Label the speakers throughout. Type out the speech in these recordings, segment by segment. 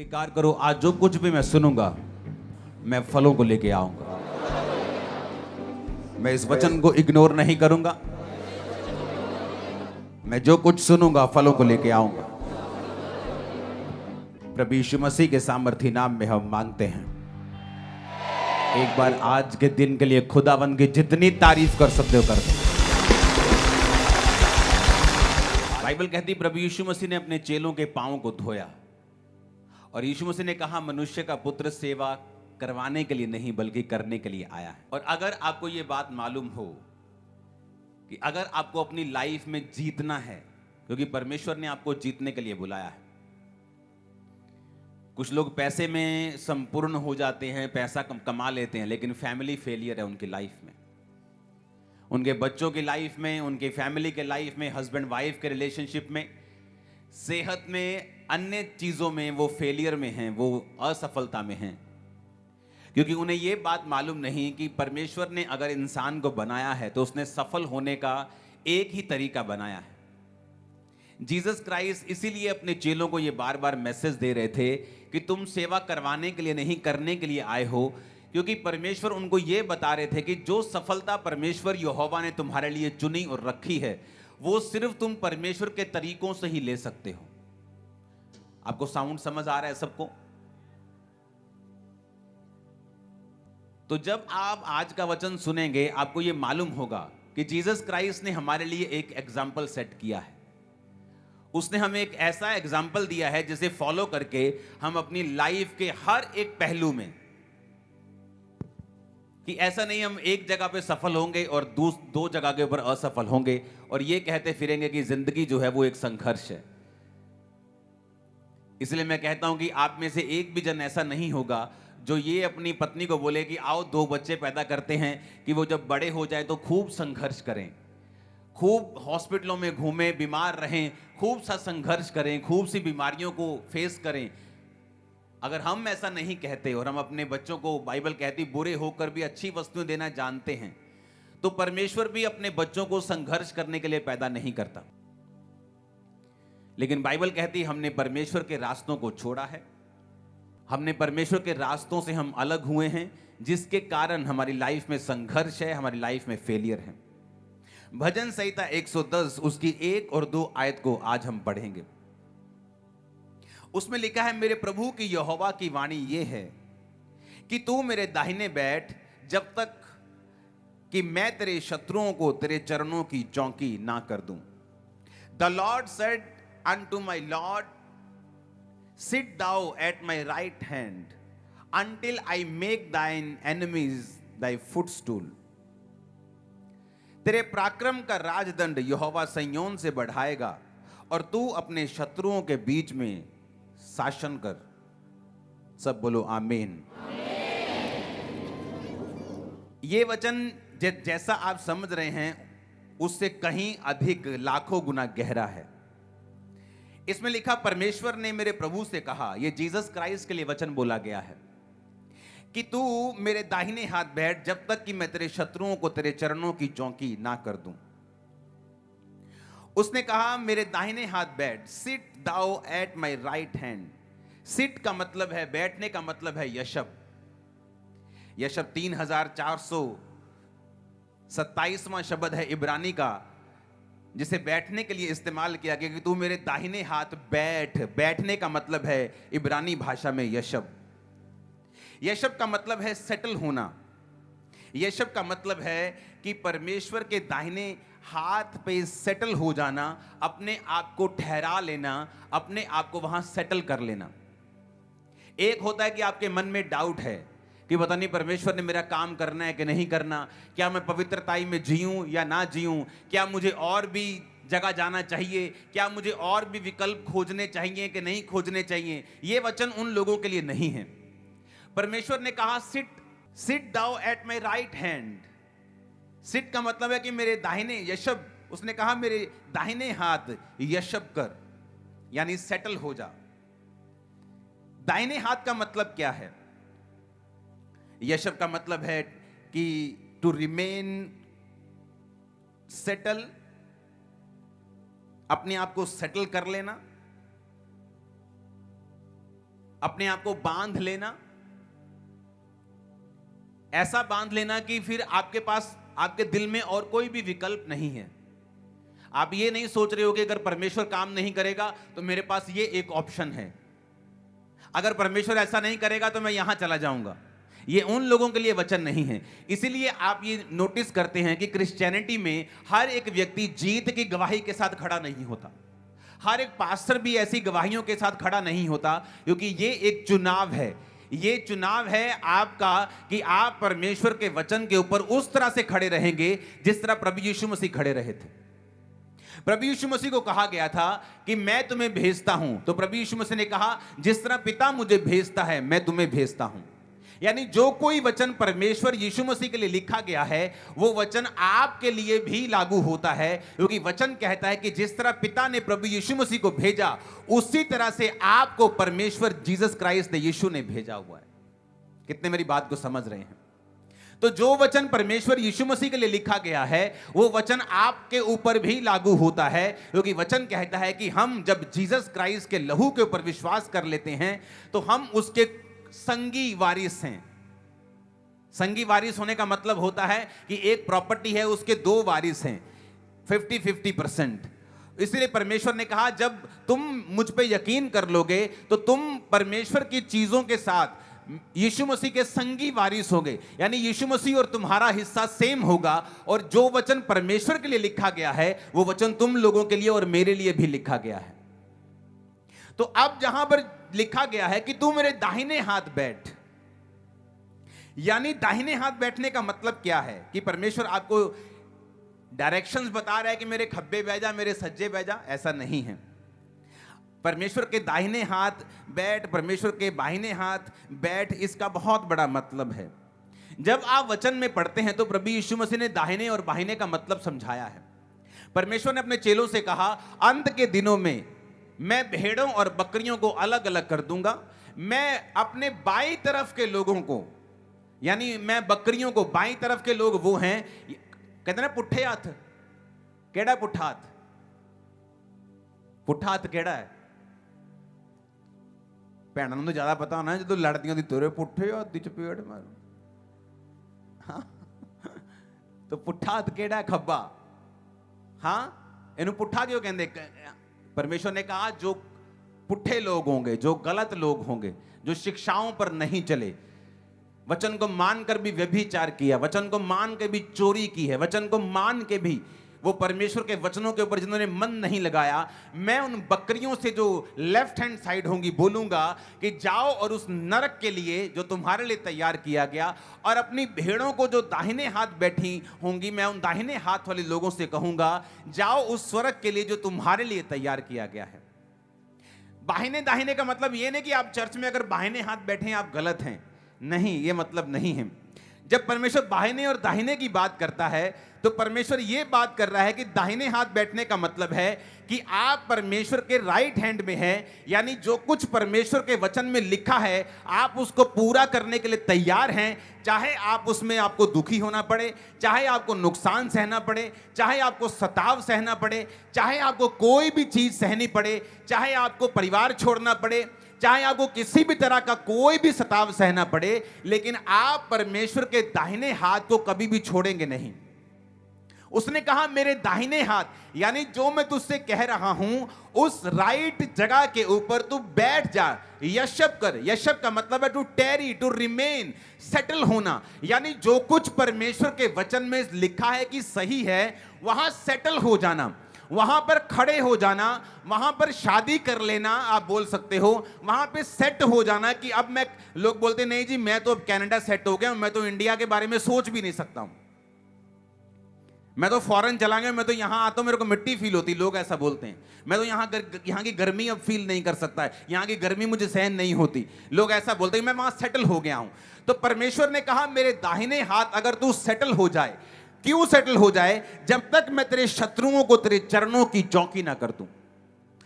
Speaker 1: अंगीकार करो, आज जो कुछ भी मैं सुनूंगा मैं फलों को लेके आऊंगा। मैं इस वचन को इग्नोर नहीं करूंगा। मैं जो कुछ सुनूंगा फलों को लेके आऊंगा। प्रभु यीशु मसीह के सामर्थी नाम में हम मांगते हैं। एक बार आज के दिन के लिए खुदावंद की जितनी तारीफ कर सकते हो कर दो। बाइबल कहती प्रभु यीशु मसीह ने अपने चेलों के पांवों को धोया और यीशु मसीह ने कहा मनुष्य का पुत्र सेवा करवाने के लिए नहीं बल्कि करने के लिए आया है। और अगर आपको यह बात मालूम हो कि अगर आपको अपनी लाइफ में जीतना है, क्योंकि परमेश्वर ने आपको जीतने के लिए बुलाया है। कुछ लोग पैसे में संपूर्ण हो जाते हैं, पैसा कमा लेते हैं, लेकिन फैमिली फेलियर है उनकी लाइफ में, उनके बच्चों की लाइफ में, उनके फैमिली के लाइफ में, हस्बैंड वाइफ के रिलेशनशिप में, सेहत में, अन्य चीजों में वो फेलियर में हैं, वो असफलता में हैं, क्योंकि उन्हें ये बात मालूम नहीं कि परमेश्वर ने अगर इंसान को बनाया है तो उसने सफल होने का एक ही तरीका बनाया है। जीसस क्राइस्ट इसीलिए अपने चेलों को ये बार बार मैसेज दे रहे थे कि तुम सेवा करवाने के लिए नहीं करने के लिए आए हो, क्योंकि परमेश्वर उनको ये बता रहे थे कि जो सफलता परमेश्वर यहोवा ने तुम्हारे लिए चुनी और रखी है वो सिर्फ तुम परमेश्वर के तरीकों से ही ले सकते हो। आपको साउंड समझ आ रहा है सबको? तो जब आप आज का वचन सुनेंगे आपको यह मालूम होगा कि जीसस क्राइस्ट ने हमारे लिए एक एग्जाम्पल सेट किया है। उसने हमें एक ऐसा एग्जाम्पल दिया है जिसे फॉलो करके हम अपनी लाइफ के हर एक पहलू में, कि ऐसा नहीं हम एक जगह पे सफल होंगे और दो जगह के ऊपर असफल होंगे और ये कहते फिरेंगे कि जिंदगी जो है वो एक संघर्ष है। इसलिए मैं कहता हूं कि आप में से एक भी जन ऐसा नहीं होगा जो ये अपनी पत्नी को बोले कि आओ 2 बच्चे पैदा करते हैं कि वो जब बड़े हो जाए तो खूब संघर्ष करें, खूब हॉस्पिटलों में घूमें, बीमार रहें, खूब सा संघर्ष करें, खूब सी बीमारियों को फेस करें। अगर हम ऐसा नहीं कहते और हम अपने बच्चों को, बाइबल कहती बुरे होकर भी अच्छी वस्तुएं देना जानते हैं, तो परमेश्वर भी अपने बच्चों को संघर्ष करने के लिए पैदा नहीं करता। लेकिन बाइबल कहती हमने परमेश्वर के रास्तों को छोड़ा है, हमने परमेश्वर के रास्तों से हम अलग हुए हैं, जिसके कारण हमारी लाइफ में संघर्ष है, हमारी लाइफ में फेलियर है। भजन संहिता 110 उसकी 1 और 2 आयत को आज हम पढ़ेंगे। उसमें लिखा है, मेरे प्रभु की यहोवा की वाणी ये है कि तू मेरे दाहिने बैठ जब तक कि मैं तेरे शत्रुओं को तेरे चरणों की चौकी ना कर दूं। The Lord said unto my Lord, sit thou at my right hand until I make thine enemies thy footstool। तेरे पराक्रम का राजदंड यहोवा सिय्योन से बढ़ाएगा और तू अपने शत्रुओं के बीच में शासन कर। सब बोलो आमीन। ये वचन जैसा आप समझ रहे हैं उससे कहीं अधिक लाखों गुना गहरा है। इसमें लिखा, परमेश्वर ने मेरे प्रभु से कहा, यह जीसस क्राइस्ट के लिए वचन बोला गया है कि तू मेरे दाहिने हाथ बैठ जब तक कि मैं तेरे शत्रुओं को तेरे चरणों की चौकी ना कर दूं। उसने कहा मेरे दाहिने हाथ बैठ, sit thou at my right hand. Sit का मतलब है बैठने, का मतलब है यशब। यशब 3427वां शब्द है इब्रानी का, जिसे बैठने के लिए इस्तेमाल किया गया कि तू मेरे दाहिने हाथ बैठ। बैठने का मतलब है इब्रानी भाषा में यशब। यशब का मतलब है सेटल होना। यशब का मतलब है कि परमेश्वर के दाहिने हाथ पे सेटल हो जाना, अपने आप को ठहरा लेना, अपने आप को वहां सेटल कर लेना। एक होता है कि आपके मन में डाउट है कि पता नहीं परमेश्वर ने मेरा काम करना है कि नहीं करना, क्या मैं पवित्रताई में जीऊं या ना जीऊं, क्या मुझे और भी जगह जाना चाहिए, क्या मुझे और भी विकल्प खोजने चाहिए कि नहीं खोजने चाहिए। ये वचन उन लोगों के लिए नहीं है। परमेश्वर ने कहा sit thou at my right hand. Sit का मतलब है कि मेरे दाहिने यशब, उसने कहा मेरे दाहिने हाथ यशब कर, यानी सेटल हो जा। दाहिने हाथ का मतलब क्या है? यशब का मतलब है कि टू रिमेन सेटल, अपने आप को सेटल कर लेना, अपने आप को बांध लेना, ऐसा बांध लेना कि फिर आपके पास, आपके दिल में और कोई भी विकल्प नहीं है। आप ये नहीं सोच रहे हो कि अगर परमेश्वर काम नहीं करेगा तो मेरे पास ये एक ऑप्शन है, अगर परमेश्वर ऐसा नहीं करेगा तो मैं यहां चला जाऊंगा। ये उन लोगों के लिए वचन नहीं है। इसीलिए आप ये नोटिस करते हैं कि क्रिश्चियनिटी में हर एक व्यक्ति जीत की गवाही के साथ खड़ा नहीं होता, हर एक पास्टर भी ऐसी गवाहियों के साथ खड़ा नहीं होता, क्योंकि ये एक चुनाव है। ये चुनाव है आपका कि आप परमेश्वर के वचन के ऊपर उस तरह से खड़े रहेंगे जिस तरह प्रभु यीशु मसीह खड़े रहे थे। प्रभु यीशु मसीह को कहा गया था कि मैं तुम्हें भेजता हूं, तो प्रभु यीशु मसीह ने कहा जिस तरह पिता मुझे भेजता है मैं तुम्हें भेजता हूं। यानी जो कोई वचन परमेश्वर यीशु मसीह के लिए लिखा गया है वो वचन आपके लिए भी लागू होता है, क्योंकि वचन कहता है कि जिस तरह पिता ने प्रभु यीशु मसीह को भेजा उसी तरह से आपको परमेश्वर जीसस क्राइस्ट ने, यीशु ने भेजा हुआ है। कितने मेरी बात को समझ रहे हैं? तो जो वचन परमेश्वर यीशु मसीह के लिए लिखा गया है वो वचन आपके ऊपर भी लागू होता है, क्योंकि वचन कहता है कि हम जब जीसस क्राइस्ट के लहू के ऊपर विश्वास कर लेते हैं तो हम उसके संगी वारिस हैं। संगी वारिस होने का मतलब होता है कि एक प्रॉपर्टी है, उसके दो वारिस हैं, 50-50%। इसलिए परमेश्वर ने कहा जब तुम मुझ पे यकीन कर लोगे तो तुम परमेश्वर की चीजों के साथ यीशु मसीह के संगी वारिस होंगे। यानी यीशु मसीह और तुम्हारा हिस्सा सेम होगा, और जो वचन परमेश्वर के लिए लिखा गया है वो वचन तुम लोगों के लिए और मेरे लिए भी लिखा गया है। तो अब जहां पर लिखा गया है कि तू मेरे दाहिने हाथ बैठ, यानी दाहिने हाथ बैठने का मतलब क्या है? कि परमेश्वर आपको डायरेक्शंस बता रहा है कि मेरे खब्बे बह जा, मेरे सज्जे बह जा, ऐसा नहीं है। परमेश्वर के दाहिने हाथ बैठ, परमेश्वर के बाहिने हाथ बैठ, इसका बहुत बड़ा मतलब है। जब आप वचन में पढ़ते हैं तो प्रभु यीशु मसीह ने दाहिने और बाहिने का मतलब समझाया है। परमेश्वर ने अपने चेलों से कहा अंत के दिनों में मैं भेड़ों और बकरियों को अलग अलग कर दूंगा। मैं अपने बाई तरफ के लोगों को, यानी मैं बकरियों को, बाई तरफ के लोग वो हैं, कहते ना पुट्ठे हाथ। केड़ा पुट्ठा हाथ? पुट्ठा हाथ केड़ा है? भैनों ਨੂੰ ज्यादा पता होना जो लड़दियों की तुरे पुट्ठे हाथ दी चपेट मारो। हाँ तो पुट्ठा हाथ केड़ा है? खब्बा। हाँ इन्हू पुट्ठा क्यों कहते? परमेश्वर ने कहा जो पुट्ठे लोग होंगे, जो गलत लोग होंगे, जो शिक्षाओं पर नहीं चले, वचन को मानकर भी व्यभिचार किया, वचन को मान के भी चोरी की है, वचन को मान के भी वो परमेश्वर के वचनों के ऊपर जिन्होंने मन नहीं लगाया, मैं उन बकरियों से जो लेफ्ट हैंड साइड होंगी बोलूंगा कि जाओ और उस नरक के लिए जो तुम्हारे लिए तैयार किया गया, और अपनी भेड़ों को जो दाहिने हाथ बैठी होंगी, मैं उन दाहिने हाथ वाले लोगों से कहूंगा जाओ उस स्वर्ग के लिए जो तुम्हारे लिए तैयार किया गया है। बाहिने दाहिने का मतलब ये नहीं कि आप चर्च में अगर बाहिने हाथ बैठे हैं आप गलत हैं, नहीं, ये मतलब नहीं है। जब परमेश्वर बाहिने और दाहिने की बात करता है तो परमेश्वर ये बात कर रहा है कि दाहिने हाथ बैठने का मतलब है कि आप परमेश्वर के राइट हैंड में हैं, यानी जो कुछ परमेश्वर के वचन में लिखा है आप उसको पूरा करने के लिए तैयार हैं, चाहे आप उसमें आपको दुखी होना पड़े, चाहे आपको नुकसान सहना पड़े, चाहे आपको सताव सहना पड़े, चाहे आपको कोई भी चीज सहनी पड़े, चाहे आपको परिवार छोड़ना पड़े, चाहे आपको किसी भी तरह का कोई भी सताव सहना पड़े, लेकिन आप परमेश्वर के दाहिने हाथ को कभी भी छोड़ेंगे नहीं। उसने कहा मेरे दाहिने हाथ, यानी जो मैं तुझसे कह रहा हूं उस राइट जगह के ऊपर तू बैठ जा, यशब कर। यशब का मतलब है to tarry, to remain, settle होना, यानी जो कुछ परमेश्वर के वचन में लिखा है कि सही है वहां सेटल हो जाना, वहां पर खड़े हो जाना, वहां पर शादी कर लेना, आप बोल सकते हो, वहां पे सेट हो जाना कि अब मैं, लोग बोलते नहीं जी मैं तो अब कनाडा सेट हो गया, मैं तो इंडिया के बारे में सोच भी नहीं सकता हूं, मैं तो फॉरेन चला गया, मैं तो यहां आता हूं मेरे को मिट्टी फील होती, लोग ऐसा बोलते हैं। मैं तो यहाँ की गर्मी अब फील नहीं कर सकता है, यहाँ की गर्मी मुझे सहन नहीं होती, लोग ऐसा बोलते हैं, मैं वहां सेटल हो गया हूं। तो परमेश्वर ने कहा मेरे दाहिने हाथ अगर तू सेटल हो जाए, क्यों सेटल हो जाए? जब तक मैं तेरे शत्रुओं को तेरे चरणों की चौकी ना कर दूं।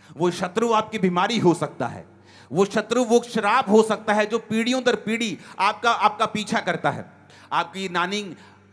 Speaker 1: वो शत्रु आपकी बीमारी हो सकता है, वो शत्रु वो श्राप हो सकता है जो पीढ़ियों दर पीढ़ी आपका पीछा करता है। आपकी नानी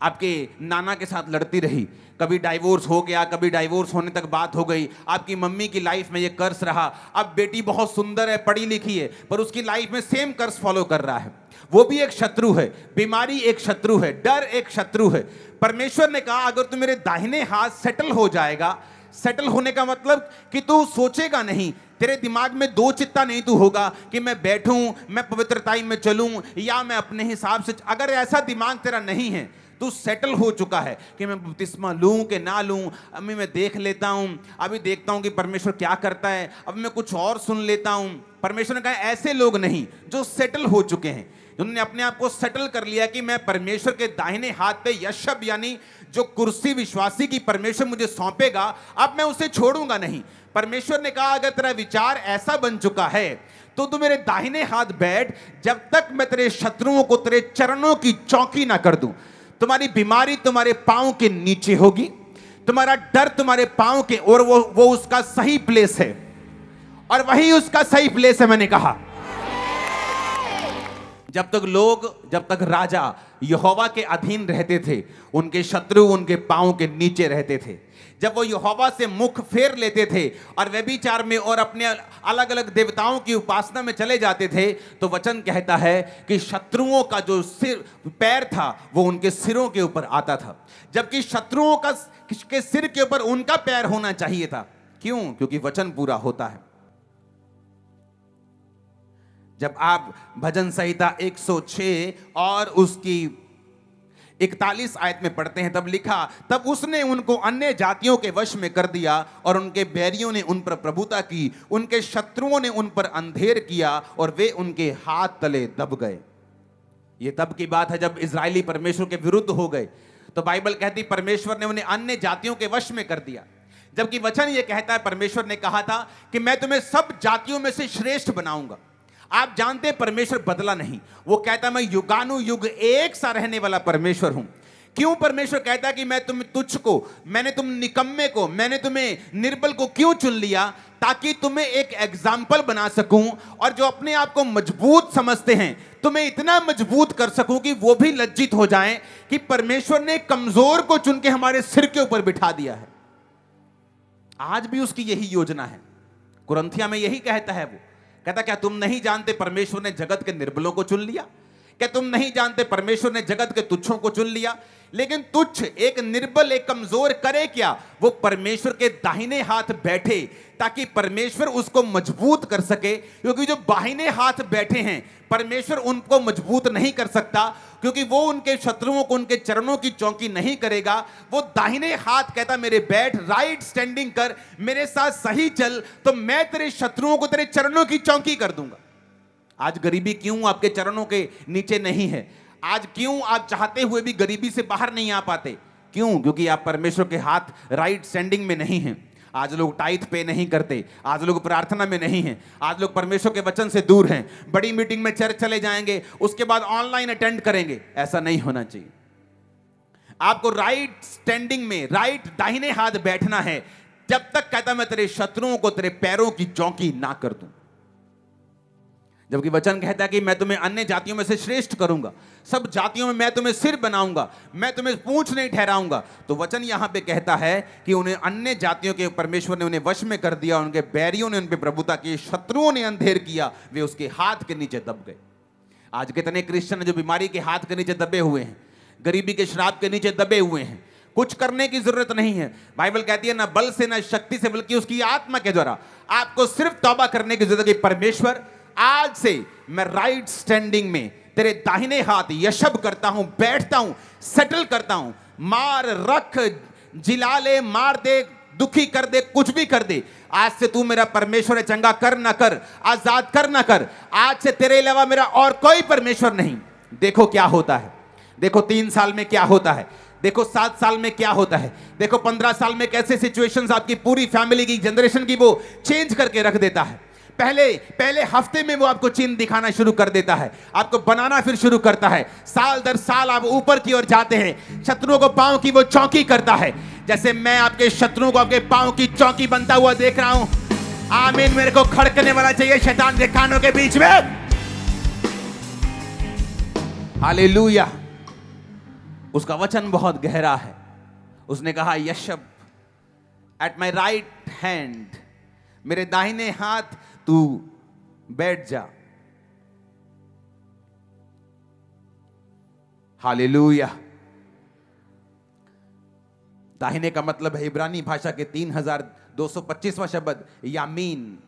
Speaker 1: आपके नाना के साथ लड़ती रही, कभी डाइवोर्स हो गया, कभी डाइवोर्स होने तक बात हो गई। आपकी मम्मी की लाइफ में ये कर्स रहा। अब बेटी बहुत सुंदर है, पढ़ी लिखी है, पर उसकी लाइफ में सेम कर्स फॉलो कर रहा है। वो भी एक शत्रु है, बीमारी एक शत्रु है, डर एक शत्रु है। परमेश्वर ने कहा अगर तू मेरे दाहिने हाथ सेटल हो जाएगा, सेटल होने का मतलब कि तू सोचेगा नहीं, तेरे दिमाग में दो चित्ता नहीं तू होगा कि मैं बैठूं, मैं पवित्रताई में चलूं या मैं अपने हिसाब से। अगर ऐसा दिमाग तेरा नहीं है, तू सेटल हो चुका है कि मैं बपतिस्मा लूं कि ना लूं, अभी मैं देख लेता हूं, अभी देखता हूं कि परमेश्वर क्या करता है, अब मैं कुछ और सुन लेता हूं। परमेश्वर ने कहा ऐसे लोग नहीं जो सेटल हो चुके हैं, उन्होंने अपने आप को सेटल कर लिया कि मैं परमेश्वर के दाहिने हाथ पे यशब यानी जो कुर्सी विश्वासी की परमेश्वर मुझे सौंपेगा, अब मैं उसे छोड़ूंगा नहीं। परमेश्वर ने कहा अगर तेरा विचार ऐसा बन चुका है तो तू मेरे दाहिने हाथ बैठ, जब तक मैं तेरे शत्रुओं को तेरे चरणों की चौकी ना कर दूं। तुम्हारी बीमारी तुम्हारे पांव के नीचे होगी, तुम्हारा डर तुम्हारे पांव के, और वो उसका सही प्लेस है, और वही उसका सही प्लेस है। मैंने कहा जब तक राजा यहोवा के अधीन रहते थे, उनके शत्रु उनके पांव के नीचे रहते थे। जब वो यहोवा से मुख फेर लेते थे और व्यभिचार में और अपने अलग अलग देवताओं की उपासना में चले जाते थे, तो वचन कहता है कि शत्रुओं का जो पैर था वो उनके सिरों के ऊपर आता था, जबकि शत्रुओं का के सिर के ऊपर उनका पैर होना चाहिए था। क्यों? क्योंकि वचन पूरा होता है। जब आप भजन संहिता 106 और उसकी 41 आयत में पढ़ते हैं, तब लिखा, तब उसने उनको अन्य जातियों के वश में कर दिया और उनके बैरियों ने उन पर प्रभुता की, उनके शत्रुओं ने उन पर अंधेर किया और वे उनके हाथ तले दब गए। ये तब की बात है जब इजरायली परमेश्वर के विरुद्ध हो गए, तो बाइबल कहती परमेश्वर ने उन्हें अन्य जातियों के वश में कर दिया। जबकि वचन ये कहता है, परमेश्वर ने कहा था कि मैं तुम्हें सब जातियों में से श्रेष्ठ बनाऊंगा। आप जानते हैं परमेश्वर बदला नहीं, वो कहता मैं युगानुयुग एक सा रहने वाला परमेश्वर हूं। क्यों परमेश्वर कहता है कि मैं मैंने तुम निकम्मे को, मैंने तुम्हें निर्बल को क्यों चुन लिया? ताकि तुम्हें एक एग्जाम्पल बना सकूं, और जो अपने आप को मजबूत समझते हैं तुम्हें इतना मजबूत कर सकूं कि वो भी लज्जित हो जाएं कि परमेश्वर ने कमजोर को चुन के हमारे सिर के ऊपर बिठा दिया है। आज भी उसकी यही योजना है। कुरिन्थियों में यही कहता है, वो कहता क्या तुम नहीं जानते परमेश्वर ने जगत के निर्बलों को चुन लिया? क्या तुम नहीं जानते परमेश्वर ने जगत के तुच्छों को चुन लिया? लेकिन तुच्छ, एक निर्बल, एक कमजोर करे क्या? वो परमेश्वर के दाहिने हाथ बैठे ताकि परमेश्वर उसको मजबूत कर सके। क्योंकि जो बाहिने हाथ बैठे हैं, परमेश्वर उनको मजबूत नहीं कर सकता, क्योंकि वो उनके शत्रुओं को उनके चरणों की चौकी नहीं करेगा। वो दाहिने हाथ कहता मेरे बैठ, राइट स्टैंडिंग कर, मेरे साथ सही चल, तो मैं तेरे शत्रुओं को तेरे चरणों की चौकी कर दूंगा। आज गरीबी क्यों आपके चरणों के नीचे नहीं है? आज क्यों आप चाहते हुए भी गरीबी से बाहर नहीं आ पाते? क्यों? क्योंकि आप परमेश्वर के हाथ राइट स्टैंडिंग में नहीं हैं। आज लोग टाइथ पे नहीं करते, आज लोग प्रार्थना में नहीं हैं, आज लोग परमेश्वर के वचन से दूर हैं। बड़ी मीटिंग में चर्च चले जाएंगे, उसके बाद ऑनलाइन अटेंड करेंगे। ऐसा नहीं होना चाहिए। आपको राइट स्टैंडिंग में, राइट दाहिने हाथ बैठना है, जब तक कहता मैं तेरे शत्रुओं को तेरे पैरों की चौकी ना कर दूं। जबकि वचन कहता है कि मैं तुम्हें अन्य जातियों में से श्रेष्ठ करूंगा, सब जातियों में मैं तुम्हें सिर बनाऊंगा, मैं तुम्हें पूंछ नहीं ठहराऊंगा। तो वचन यहां पे कहता है कि उन्हें अन्य जातियों के परमेश्वर ने उन्हें वश में कर दिया, उनके बैरियों ने उन पे प्रभुता की, शत्रुओं ने अंधेर किया, वे उसके हाथ के नीचे दब गए। आज कितने क्रिश्चियन जो बीमारी के हाथ के नीचे दबे हुए हैं, गरीबी के श्राप के नीचे दबे हुए हैं। कुछ करने की जरूरत नहीं है। बाइबल कहती है ना बल से ना शक्ति से, बल्कि उसकी आत्मा के द्वारा। आपको सिर्फ तौबा करने की जरूरत है। परमेश्वर आज से मैं राइट स्टैंडिंग में तेरे दाहिने हाथ यशब करता हूं, बैठता हूं, सेटल करता हूं। मार, रख, जिला ले, मार दे, दुखी कर दे, कुछ भी कर दे, आज से तू मेरा परमेश्वर है। चंगा कर ना कर, आजाद कर ना कर, आज से तेरे अलावा मेरा और कोई परमेश्वर नहीं। देखो क्या होता है, देखो 3 साल में क्या होता है, देखो 7 साल में क्या होता है, देखो 15 साल में कैसे सिचुएशंस आपकी पूरी फैमिली की, जनरेशन की वो चेंज करके रख देता है। पहले हफ्ते में वो आपको चिन्ह दिखाना शुरू कर देता है, आपको बनाना फिर शुरू करता है। साल दर साल आप ऊपर की ओर जाते हैं। शत्रुओं को पांव की वो चौकी करता है। जैसे मैं आपके शत्रुओं को आपके पांव की चौकी बनता हुआ देख रहा हूं। आमीन। मेरे को खड़कने वाला चाहिए शैतान के कानों के बीच में। हालेलुया। उसका वचन बहुत गहरा है। उसने कहा यशब एट माई राइट हैंड, मेरे दाहिने हाथ तू बैठ जा। हालेलुया। दाहिने का मतलब है इब्रानी भाषा के 3225वां शब्द यामीन,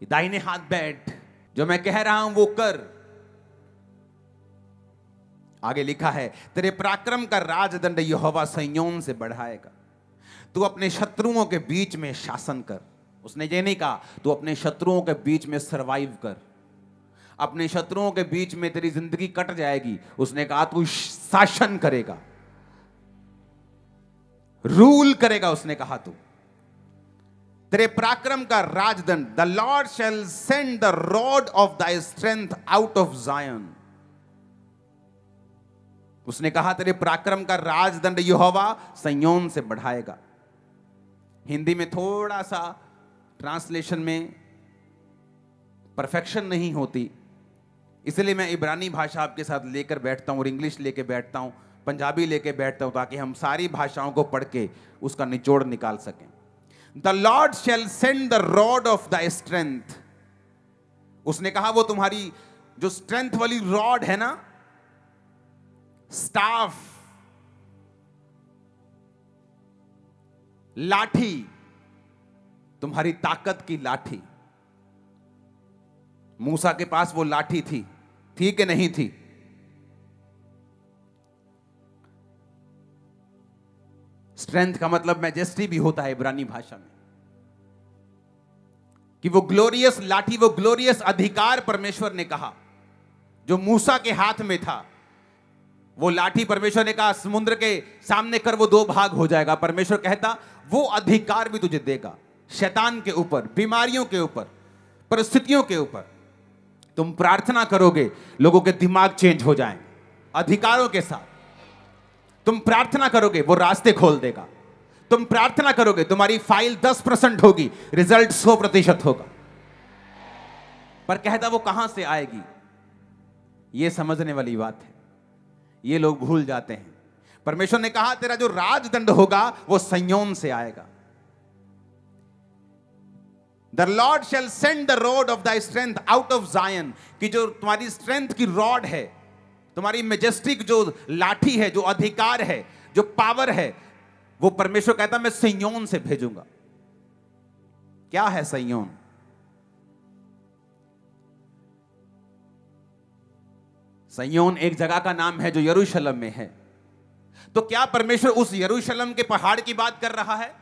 Speaker 1: दाहिने हाथ बैठ, जो मैं कह रहा हूं वो कर। आगे लिखा है तेरे पराक्रम का राजदंड यहोवा सिय्योन से बढ़ाएगा, तू अपने शत्रुओं के बीच में शासन कर। उसने ये नहीं कहा तू अपने शत्रुओं के बीच में सरवाइव कर, अपने शत्रुओं के बीच में तेरी जिंदगी कट जाएगी। उसने कहा तू शासन करेगा, रूल करेगा। उसने कहा तू तेरे पराक्रम का राजदंड, the Lord shall send the rod of thy strength out of Zion. उसने कहा तेरे पराक्रम का राजदंड यहोवा सिय्योन से बढ़ाएगा। हिंदी में थोड़ा सा ट्रांसलेशन में परफेक्शन नहीं होती, इसलिए मैं इब्रानी भाषा आपके साथ लेकर बैठता हूं और इंग्लिश लेके बैठता हूं, पंजाबी लेके बैठता हूं, ताकि हम सारी भाषाओं को पढ़ के उसका निचोड़ निकाल सकें। The Lord shall send the rod of the strength. उसने कहा वो तुम्हारी जो स्ट्रेंथ वाली रॉड है ना, स्टाफ, लाठी, तुम्हारी ताकत की लाठी। मूसा के पास वो लाठी थी कि नहीं थी? स्ट्रेंथ का मतलब मैजेस्टी भी होता है इब्रानी भाषा में, कि वो ग्लोरियस लाठी, वो ग्लोरियस अधिकार परमेश्वर ने कहा जो मूसा के हाथ में था। वो लाठी परमेश्वर ने कहा समुद्र के सामने कर, वो दो भाग हो जाएगा। परमेश्वर कहता वो अधिकार भी तुझे देगा शैतान के ऊपर, बीमारियों के ऊपर, परिस्थितियों के ऊपर। तुम प्रार्थना करोगे, लोगों के दिमाग चेंज हो जाएंगे अधिकारों के साथ। तुम प्रार्थना करोगे, वो रास्ते खोल देगा। तुम प्रार्थना करोगे, तुम्हारी फाइल 10% होगी, रिजल्ट 100% होगा। पर कहता वो कहां से आएगी, ये समझने वाली बात है, ये लोग भूल जाते हैं। परमेश्वर ने कहा तेरा जो राजदंड होगा वो सिय्योन से आएगा। The Lord shall send the rod of the strength out of Zion, कि जो तुम्हारी स्ट्रेंथ की रॉड है, तुम्हारी मेजेस्टिक जो लाठी है, जो अधिकार है, जो पावर है, वो परमेश्वर कहता मैं सिय्योन से भेजूंगा। क्या है सिय्योन? सिय्योन एक जगह का नाम है जो यरूशलेम में है। तो क्या परमेश्वर उस यरूशलेम के पहाड़ की बात कर रहा है?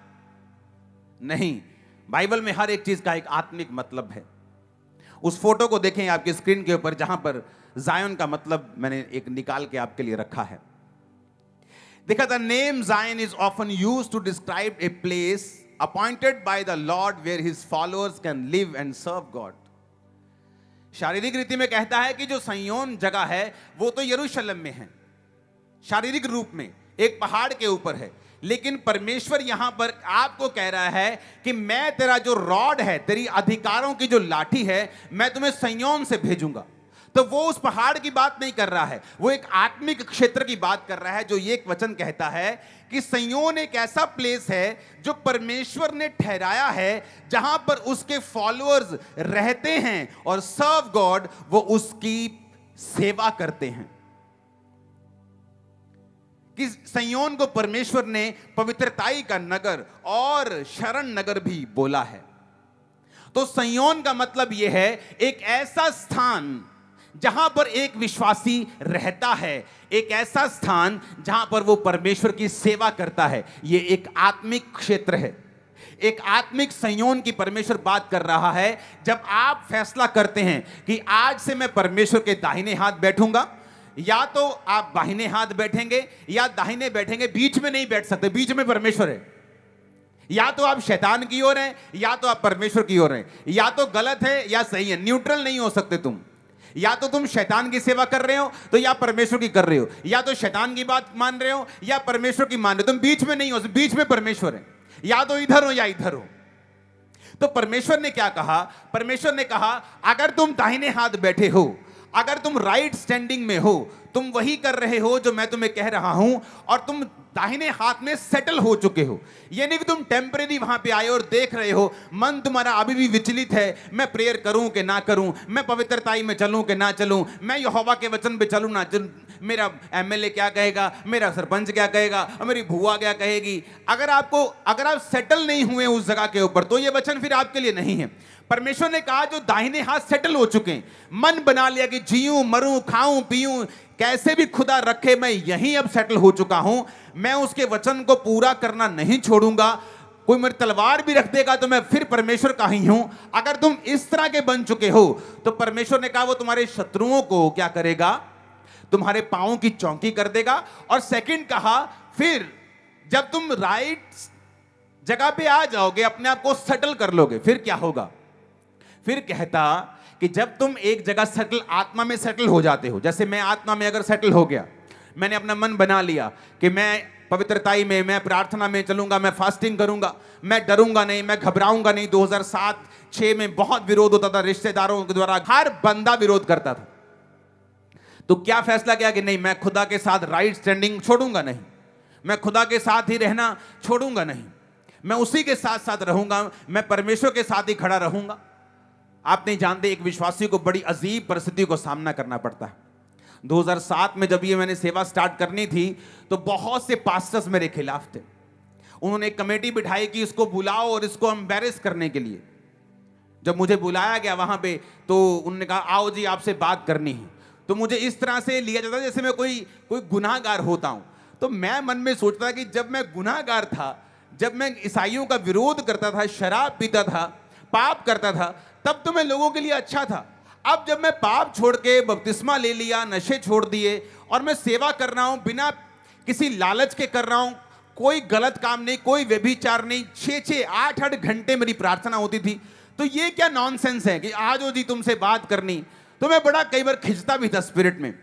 Speaker 1: नहीं, बाइबल में हर एक चीज का एक आत्मिक मतलब है। उस फोटो को देखें आपकी स्क्रीन के ऊपर, जहां पर जायन का मतलब मैंने एक निकाल के आपके लिए रखा है। देखा, the name Zion is often used to describe a place appointed by the Lord where his followers can live and serve God. शारीरिक रीति में कहता है कि जो सिय्योन जगह है वो तो यरूशलेम में है, शारीरिक रूप में एक पहाड़ के ऊपर है। लेकिन परमेश्वर यहां पर आपको कह रहा है कि मैं तेरा जो रॉड है, तेरी अधिकारों की जो लाठी है, मैं तुम्हें सिय्योन से भेजूंगा। तो वो उस पहाड़ की बात नहीं कर रहा है, वो एक आत्मिक क्षेत्र की बात कर रहा है, जो ये एक वचन कहता है कि सिय्योन एक ऐसा प्लेस है जो परमेश्वर ने ठहराया है, जहां पर उसके फॉलोअर्स रहते हैं और सर्व गॉड, वो उसकी सेवा करते हैं। कि सिय्योन को परमेश्वर ने पवित्रताई का नगर और शरण नगर भी बोला है। तो सिय्योन का मतलब यह है एक ऐसा स्थान जहां पर एक विश्वासी रहता है, एक ऐसा स्थान जहां पर वो परमेश्वर की सेवा करता है। ये एक आत्मिक क्षेत्र है, एक आत्मिक सिय्योन की परमेश्वर बात कर रहा है। जब आप फैसला करते हैं कि आज से मैं परमेश्वर के दाहिने हाथ बैठूंगा, या तो आप बाहिने हाथ बैठेंगे या दाहिने बैठेंगे, बीच में नहीं बैठ सकते, बीच में परमेश्वर है। या तो आप शैतान की ओर हैं या तो आप परमेश्वर की ओर हैं, या तो गलत है या सही है, न्यूट्रल नहीं हो सकते तुम। या तो तुम शैतान की सेवा कर रहे हो तो या परमेश्वर की कर रहे हो, या तो शैतान की बात मान रहे हो या परमेश्वर की मान रहे हो, तुम बीच में नहीं हो, बीच में परमेश्वर है। या तो इधर हो या इधर हो। तो परमेश्वर ने क्या कहा? परमेश्वर ने कहा अगर तुम दाहिने हाथ बैठे हो, अगर तुम राइट स्टैंडिंग में हो, तुम वही कर रहे हो जो मैं तुम्हें कह रहा हूं, और तुम दाहिने हाथ में सेटल हो चुके हो। ये नहीं कि तुम टेम्परेरी वहां पे आए और देख रहे हो, मन तुम्हारा अभी भी विचलित है, मैं प्रेयर करूं कि ना करूं, मैं पवित्रताई में चलूं कि ना चलूं, मैं यहोवा के वचन पे चलूं ना चलूं, मेरा एमएलए क्या कहेगा, मेरा सरपंच क्या कहेगा, मेरी भुआ क्या कहेगी। अगर आप सेटल नहीं हुए उस जगह के ऊपर, तो ये वचन फिर आपके लिए नहीं है। परमेश्वर ने कहा जो दाहिने हाथ सेटल हो चुके हैं, मन बना लिया कि जीऊं मरूं खाऊं पीऊं कैसे भी खुदा रखे, मैं यहीं अब सेटल हो चुका हूं, मैं उसके वचन को पूरा करना नहीं छोड़ूंगा, कोई मेरी तलवार भी रख देगा तो मैं फिर परमेश्वर का ही हूं। अगर तुम इस तरह के बन चुके हो, तो परमेश्वर ने कहा वो तुम्हारे शत्रुओं को क्या करेगा, तुम्हारे पांवों की चौकी कर देगा। और सेकंड कहा, फिर जब तुम राइट जगह पे आ जाओगे, अपने आप को सेटल कर लोगे, फिर क्या होगा। फिर कहता कि जब तुम एक जगह सेटल, आत्मा में सेटल हो जाते हो, जैसे मैं आत्मा में अगर सेटल हो गया, मैंने अपना मन बना लिया कि मैं पवित्रताई में, मैं प्रार्थना में चलूंगा, मैं फास्टिंग करूंगा, मैं डरूंगा नहीं, मैं घबराऊंगा नहीं। 2007-6 में बहुत विरोध होता था, रिश्तेदारों के द्वारा हर बंदा विरोध करता था। तो क्या फैसला किया कि नहीं, मैं खुदा के साथ राइट स्टैंडिंग छोड़ूंगा नहीं, मैं खुदा के साथ ही रहना छोड़ूंगा नहीं, मैं उसी के साथ साथ रहूंगा, मैं परमेश्वर के साथ ही खड़ा रहूंगा। आप नहीं जानते, एक विश्वासी को बड़ी अजीब परिस्थितियों को सामना करना पड़ता है। 2007 में जब ये मैंने सेवा स्टार्ट करनी थी, तो बहुत से पास्टर्स मेरे खिलाफ थे। उन्होंने एक कमेटी बिठाई कि इसको बुलाओ और इसको एम्बैरेस करने के लिए। जब मुझे बुलाया गया वहां पे, तो उन्होंने कहा आओ जी आपसे बात करनी है। तो मुझे इस तरह से लिया जाता जैसे मैं कोई गुनाहगार होता हूं। तो मैं मन में सोचता कि जब मैं गुनाहगार था, जब मैं ईसाइयों का विरोध करता था, शराब पीता था, पाप करता था, तब तो मैं लोगों के लिए अच्छा था। अब जब मैं पाप छोड़ के बपतिस्मा ले लिया, नशे छोड़ दिए, और मैं सेवा कर रहा हूं, बिना किसी लालच के कर रहा हूं, कोई गलत काम नहीं, कोई व्यभिचार नहीं, 6-6, 8-8 घंटे मेरी प्रार्थना होती थी। तो ये क्या नॉनसेंस है कि आज हो जी तुमसे बात करनी। तो मैं बड़ा कई बार खिंचता भी था स्पिरिट में,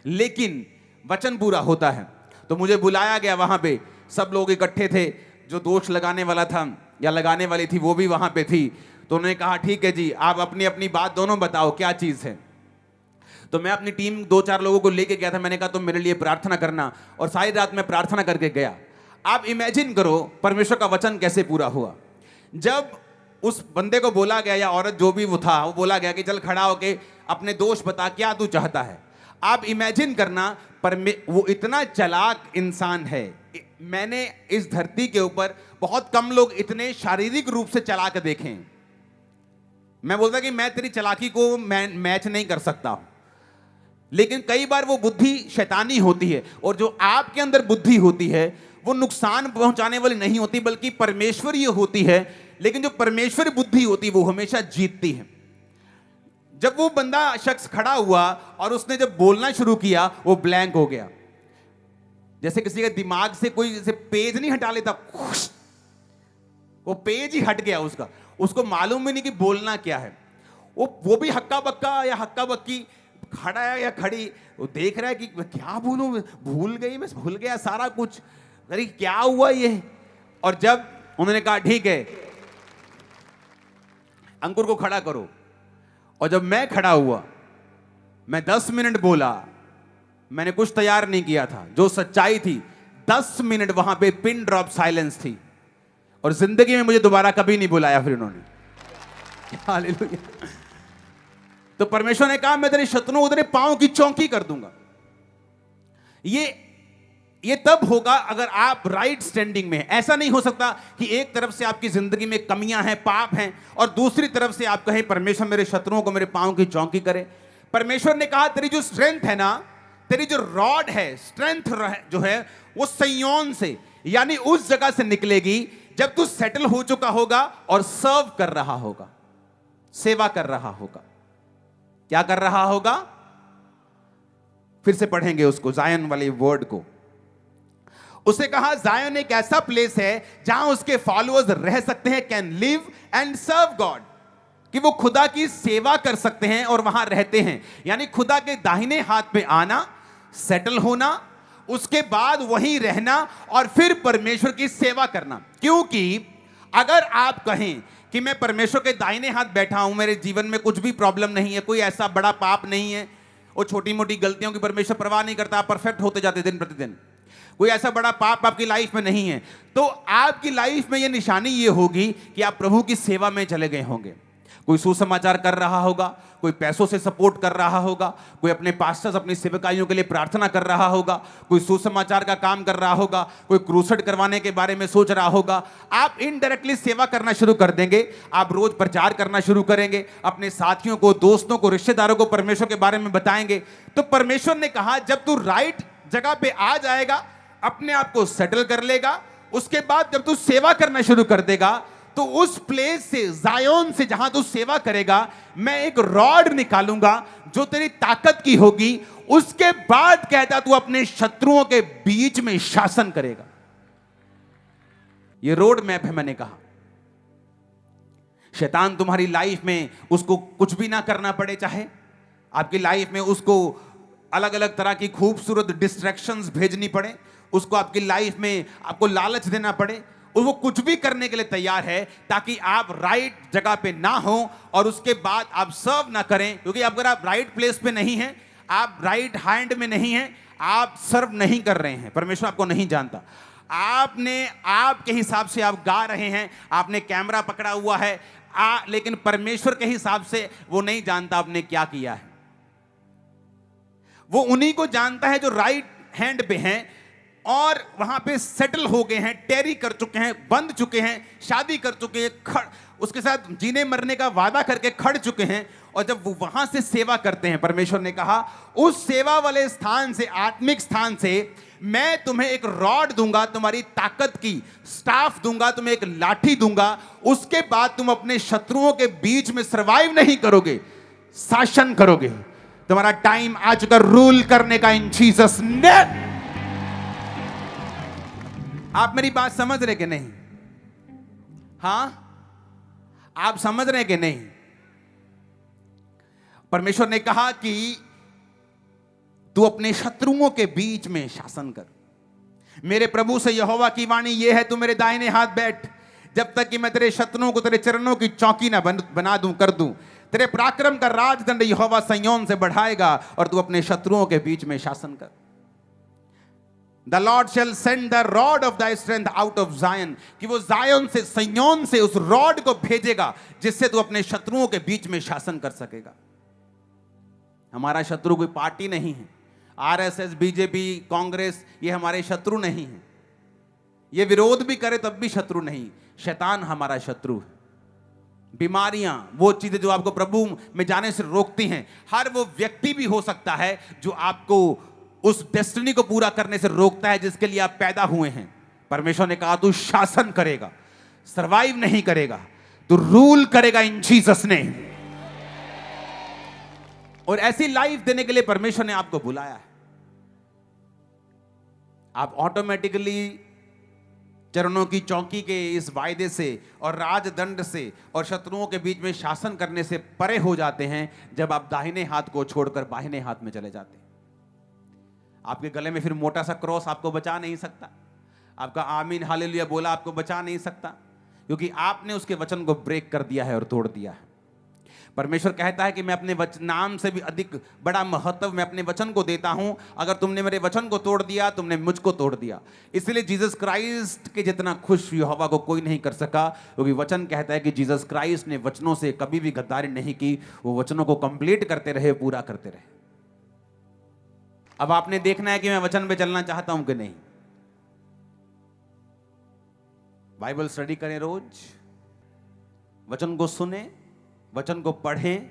Speaker 1: लेकिन वचन पूरा होता है। तो मुझे बुलाया गया, वहां पे सब लोग इकट्ठे थे, जो दोष लगाने वाला था या लगाने वाली थी वो भी वहां पे थी। तो उन्होंने कहा ठीक है जी, आप अपनी अपनी बात दोनों बताओ क्या चीज है। तो मैं अपनी टीम 2-4 लोगों को लेके गया था। मैंने कहा तुम मेरे लिए प्रार्थना करना, और सारी रात मैं प्रार्थना करके गया। आप इमेजिन करो परमेश्वर का वचन कैसे पूरा हुआ। जब उस बंदे को बोला गया, या औरत जो भी वो था, वो बोला गया कि चल खड़ा होके अपने दोष बता, क्या तू चाहता है। आप इमेजिन करना, वो इतना चालाक इंसान है। मैंने इस धरती के ऊपर बहुत कम लोग इतने शारीरिक रूप से चालाक देखे हैं। मैं बोलता कि मैं तेरी चालाकी को मैच नहीं कर सकता, लेकिन कई बार वो बुद्धि शैतानी होती है, और जो आपके अंदर बुद्धि होती है वो नुकसान पहुंचाने वाली नहीं होती, बल्कि परमेश्वरीय होती है। लेकिन जो परमेश्वरी बुद्धि होती है वो हमेशा जीतती है। जब वो बंदा शख्स खड़ा हुआ और उसने जब बोलना शुरू किया, वो ब्लैंक हो गया, जैसे किसी के दिमाग से कोई जैसे पेज नहीं हटा लेता, वो पेज ही हट गया उसका। उसको मालूम ही नहीं कि बोलना क्या है। वो भी हक्का बक्का या हक्का बक्की, खड़ा है या खड़ी, वो देख रहा है कि क्या बोलूं, भूल गया सारा कुछ, अरे क्या हुआ ये। और जब उन्होंने कहा ठीक है अंकुर को खड़ा करो, और जब मैं खड़ा हुआ, मैं 10 मिनट बोला, मैंने कुछ तैयार नहीं किया था, जो सच्चाई थी। 10 मिनट वहां पे पिन ड्रॉप साइलेंस थी, और जिंदगी में मुझे दोबारा कभी नहीं बुलाया फिर उन्होंने। हालेलुया। तो परमेश्वर ने कहा मैं तेरे शत्रुओं को तेरे पांव की चौकी कर दूंगा। ये तब होगा अगर आप राइट स्टैंडिंग में हैं। ऐसा नहीं हो सकता कि एक तरफ से आपकी जिंदगी में कमियां हैं, पाप हैं, और दूसरी तरफ से आप कहें परमेश्वर मेरे शत्रुओं को मेरे पांव की चौकी करे। परमेश्वर ने कहा तेरी जो स्ट्रेंथ है ना, तेरी जो रॉड है, स्ट्रेंथ जो है, वो संयोन से, यानी उस जगह से निकलेगी जब तू सेटल हो चुका होगा और सर्व कर रहा होगा, सेवा कर रहा होगा। क्या कर रहा होगा? फिर से पढ़ेंगे उसको, जायन वाले वर्ड को। उसे कहा जायन एक ऐसा प्लेस है जहां उसके फॉलोअर्स रह सकते हैं, can live and serve God, कि वो खुदा की सेवा कर सकते हैं और वहां रहते हैं। यानी खुदा के दाहिने हाथ पे आना, सेटल होना, उसके बाद वहीं रहना, और फिर परमेश्वर की सेवा करना। क्योंकि अगर आप कहें कि मैं परमेश्वर के दाहिने हाथ बैठा हूं, मेरे जीवन में कुछ भी प्रॉब्लम नहीं है, कोई ऐसा बड़ा पाप नहीं है, वो छोटी मोटी गलतियों की परमेश्वर परवाह नहीं करता, आप परफेक्ट होते जाते दिन प्रतिदिन। कोई ऐसा बड़ा पाप आपकी लाइफ में नहीं है, तो आपकी लाइफ में यह निशानी ये होगी कि आप प्रभु की सेवा में चले गए होंगे। कोई सुसमाचार कर रहा होगा, कोई पैसों से सपोर्ट कर रहा होगा, कोई अपने पास्टर्स अपनी सेवकाइयों के लिए प्रार्थना कर रहा होगा, कोई सुसमाचार का काम कर रहा होगा, कोई क्रूसेड करवाने के बारे में सोच रहा होगा। आप इनडायरेक्टली सेवा करना शुरू कर देंगे, आप रोज प्रचार करना शुरू करेंगे, अपने साथियों को, दोस्तों को, रिश्तेदारों को परमेश्वर के बारे में बताएंगे। तो परमेश्वर ने कहा जब तू राइट जगह पे आ जाएगा, अपने आप को सेटल कर लेगा, उसके बाद जब तू सेवा करना शुरू कर देगा, तो उस प्लेस से, जायोन से जहां तू सेवा करेगा, मैं एक रॉड निकालूंगा जो तेरी ताकत की होगी। उसके बाद कहता तू अपने शत्रुओं के बीच में शासन करेगा। ये रोड मैप है। मैंने कहा शैतान तुम्हारी लाइफ में, उसको कुछ भी ना करना पड़े, चाहे आपकी लाइफ में उसको अलग अलग तरह की खूबसूरत डिस्ट्रैक्शंस भेजनी पड़े, उसको आपकी लाइफ में आपको लालच देना पड़े, वो कुछ भी करने के लिए तैयार है ताकि आप राइट जगह पे ना हो और उसके बाद आप सर्व ना करें। क्योंकि अगर आप राइट प्लेस पे नहीं हैं, आप राइट हैंड में नहीं हैं, आप सर्व नहीं कर रहे हैं, परमेश्वर आपको नहीं जानता। आपने आपके हिसाब से आप गा रहे हैं, आपने कैमरा पकड़ा हुआ है, लेकिन परमेश्वर के हिसाब से वो नहीं जानता आपने क्या किया है। वो उन्हीं को जानता है जो राइट हैंड पे हैं और वहां पे सेटल हो गए हैं, टेरी कर चुके हैं, बंध चुके हैं, शादी कर चुके हैं, उसके साथ जीने मरने का वादा करके खड़ चुके हैं। और जब वो वहां से सेवा करते हैं, परमेश्वर ने कहा उस सेवा वाले स्थान से, आत्मिक स्थान से मैं तुम्हें एक रॉड दूंगा, तुम्हारी ताकत की स्टाफ दूंगा, तुम्हें एक लाठी दूंगा। उसके बाद तुम अपने शत्रुओं के बीच में सर्वाइव नहीं करोगे, शासन करोगे। तुम्हारा टाइम आ चुका रूल करने का इन जीसस नेम। आप मेरी बात समझ रहे कि नहीं? हां, आप समझ रहे कि नहीं? परमेश्वर ने कहा कि तू अपने शत्रुओं के बीच में शासन कर। मेरे प्रभु से यहोवा की वाणी यह है, तू मेरे दाहिने हाथ बैठ जब तक कि मैं तेरे शत्रुओं को तेरे चरणों की चौकी ना बना दूं, कर दूं। तेरे पराक्रम का राजदंड यहोवा सयोन से बढ़ाएगा और तू अपने शत्रुओं के बीच में शासन कर। The Lord shall send the rod of thy strength out of Zion, कि वो जायन से, सयोन से उस रॉड को भेजेगा जिससे तू अपने शत्रुओं के बीच में शासन कर सकेगा। हमारा शत्रु कोई पार्टी नहीं है, आरएसएस, बीजेपी, कांग्रेस, ये हमारे शत्रु नहीं है। ये विरोध भी करे तब भी शत्रु नहीं, शैतान हमारा शत्रु है। बीमारियां, वो चीजें जो आपको प्रभु में जाने से रोकती हैं, हर वो व्यक्ति भी हो सकता है जो आपको उस डेस्टिनी को पूरा करने से रोकता है जिसके लिए आप पैदा हुए हैं। परमेश्वर ने कहा तू शासन करेगा, सरवाइव नहीं करेगा, तू रूल करेगा इन जीसस ने। और ऐसी लाइफ देने के लिए परमेश्वर ने आपको बुलाया है। आप ऑटोमेटिकली चरणों की चौकी के इस वायदे से और राजदंड से और शत्रुओं के बीच में शासन करने से परे हो जाते हैं जब आप दाहिने हाथ को छोड़कर बाहिने हाथ में चले जाते हैं। आपके गले में फिर मोटा सा क्रॉस आपको बचा नहीं सकता, आपका आमीन हालेलुया बोला आपको बचा नहीं सकता, क्योंकि आपने उसके वचन को ब्रेक कर दिया है और तोड़ दिया है। परमेश्वर कहता है कि मैं अपने नाम से भी अधिक बड़ा महत्व मैं अपने वचन को देता हूं। अगर तुमने मेरे वचन को तोड़ दिया, तुमने मुझको तोड़ दिया। इसलिए जीसस क्राइस्ट के जितना खुश यहोवा को कोई नहीं कर सका, क्योंकि वचन कहता है कि जीसस क्राइस्ट ने वचनों से कभी भी गद्दारी नहीं की, वो वचनों को कंप्लीट करते रहे, पूरा करते रहे। अब आपने देखना है कि मैं वचन पे चलना चाहता हूं कि नहीं। बाइबल स्टडी करें, रोज वचन को सुने, वचन को पढ़ें,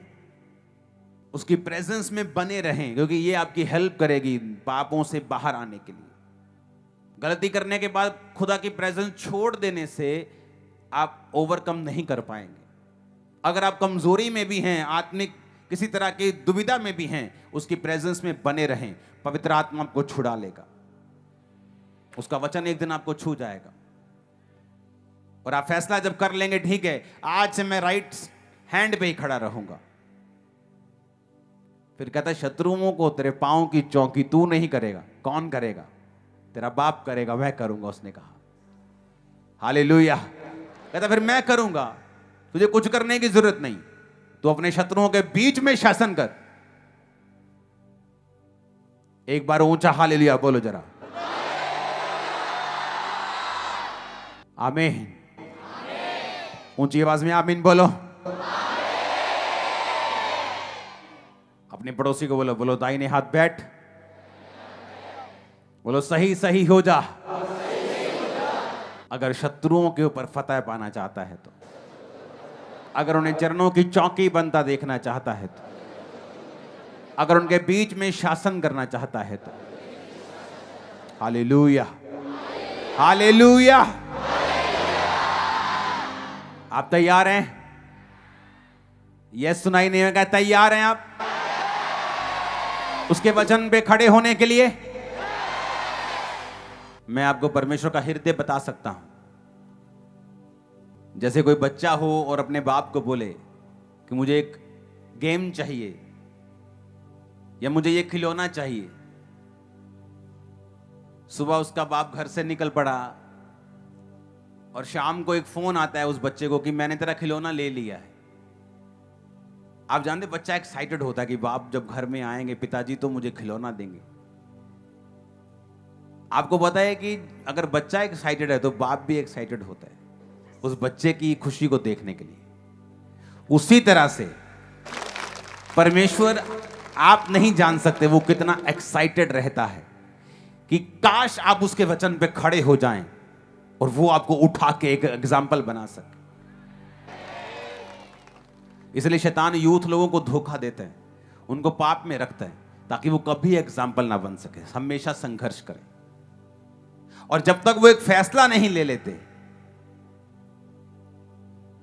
Speaker 1: उसकी प्रेजेंस में बने रहें, क्योंकि ये आपकी हेल्प करेगी पापों से बाहर आने के लिए। गलती करने के बाद खुदा की प्रेजेंस छोड़ देने से आप ओवरकम नहीं कर पाएंगे। अगर आप कमजोरी में भी हैं, आत्मिक किसी तरह की दुविधा में भी हैं, उसकी प्रेजेंस में बने रहें, पवित्र आत्मा आपको छुड़ा लेगा। उसका वचन एक दिन आपको छू जाएगा और आप फैसला जब कर लेंगे, ठीक है आज से मैं राइट हैंड पे ही खड़ा रहूंगा, फिर कहता है शत्रुओं को तेरे पांव की चौकी तू नहीं करेगा, कौन करेगा? तेरा बाप करेगा, वह करूंगा। उसने कहा हालेलुया। कहता फिर मैं करूंगा, तुझे कुछ करने की जरूरत नहीं, तू अपने शत्रुओं के बीच में शासन कर। एक बार ऊंचा हालेलुया बोलो जरा। आमीन। ऊंची आवाज में आमीन बोलो। अपने पड़ोसी को बोलो, बोलो दाहिने हाथ बैठ, बोलो सही सही हो जा। अगर शत्रुओं के ऊपर फतह पाना चाहता है तो, अगर उन्हें चरणों की चौकी बनता देखना चाहता है तो, अगर उनके बीच में शासन करना चाहता है तो, हालेलुया हालेलुया। आप तैयार हैं? यह सुनाई नहीं होगा, तैयार हैं आप उसके वचन पे खड़े होने के लिए? मैं आपको परमेश्वर का हृदय बता सकता हूं। जैसे कोई बच्चा हो और अपने बाप को बोले कि मुझे एक गेम चाहिए या मुझे ये खिलौना चाहिए। सुबह उसका बाप घर से निकल पड़ा और शाम को एक फोन आता है उस बच्चे को कि मैंने तेरा खिलौना ले लिया है। आप जानते बच्चा एक्साइटेड होता है कि बाप जब घर में आएंगे पिताजी तो मुझे खिलौना देंगे। आपको पता है कि अगर बच्चा एक्साइटेड है तो बाप भी एक्साइटेड होता है उस बच्चे की खुशी को देखने के लिए। उसी तरह से परमेश्वर, आप नहीं जान सकते वो कितना एक्साइटेड रहता है कि काश आप उसके वचन पे खड़े हो जाएं और वो आपको उठा के एक एग्जाम्पल बना सके। इसलिए शैतान यूथ लोगों को धोखा देता है, उनको पाप में रखता है ताकि वो कभी एग्जाम्पल ना बन सके, हमेशा संघर्ष करें। और जब तक वो एक फैसला नहीं ले लेते,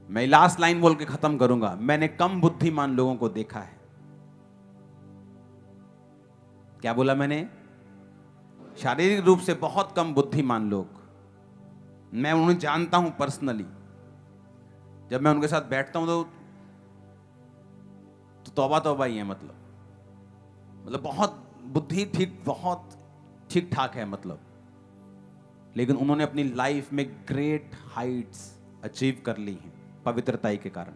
Speaker 1: मैं लास्ट लाइन बोल के खत्म करूंगा। मैंने कम बुद्धिमान लोगों को देखा है। क्या बोला मैंने? शारीरिक रूप से बहुत कम बुद्धिमान लोग, मैं उन्हें जानता हूं पर्सनली। जब मैं उनके साथ बैठता हूं तो तौबा तौबा ही है। मतलब बहुत बुद्धि ठीक, बहुत ठीक ठाक है मतलब, लेकिन उन्होंने अपनी लाइफ में ग्रेट हाइट्स अचीव कर ली हैं पवित्रता के कारण।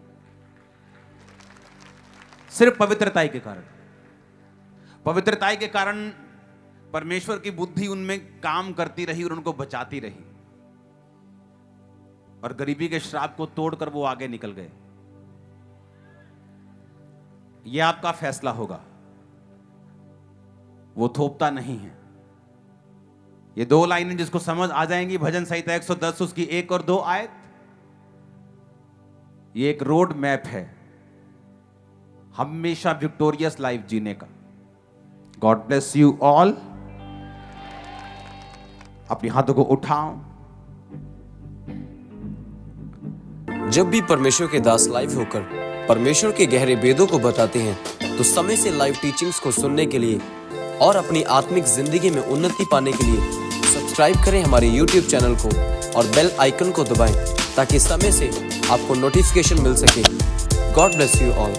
Speaker 1: सिर्फ पवित्रता के कारण, पवित्रता के कारण परमेश्वर की बुद्धि उनमें काम करती रही और उनको बचाती रही, और गरीबी के श्राप को तोड़कर वो आगे निकल गए। यह आपका फैसला होगा, वो थोपता नहीं है। ये 2 लाइनें जिसको समझ आ जाएंगी, भजन संहिता 110 उसकी 1 और 2 आयत, ये एक रोड मैप है हमेशा विक्टोरियस लाइफ जीने का। God bless you all. अपने हाथों को उठाओ।
Speaker 2: जब भी परमेश्वर के दास लाइव होकर परमेश्वर के गहरे वेदों को बताते हैं, तो समय से लाइव टीचिंग्स को सुनने के लिए और अपनी आत्मिक जिंदगी में उन्नति पाने के लिए सब्सक्राइब करें हमारे YouTube चैनल को और बेल आइकन को दबाएं ताकि समय से आपको नोटिफिकेशन मिल सके। God bless you all.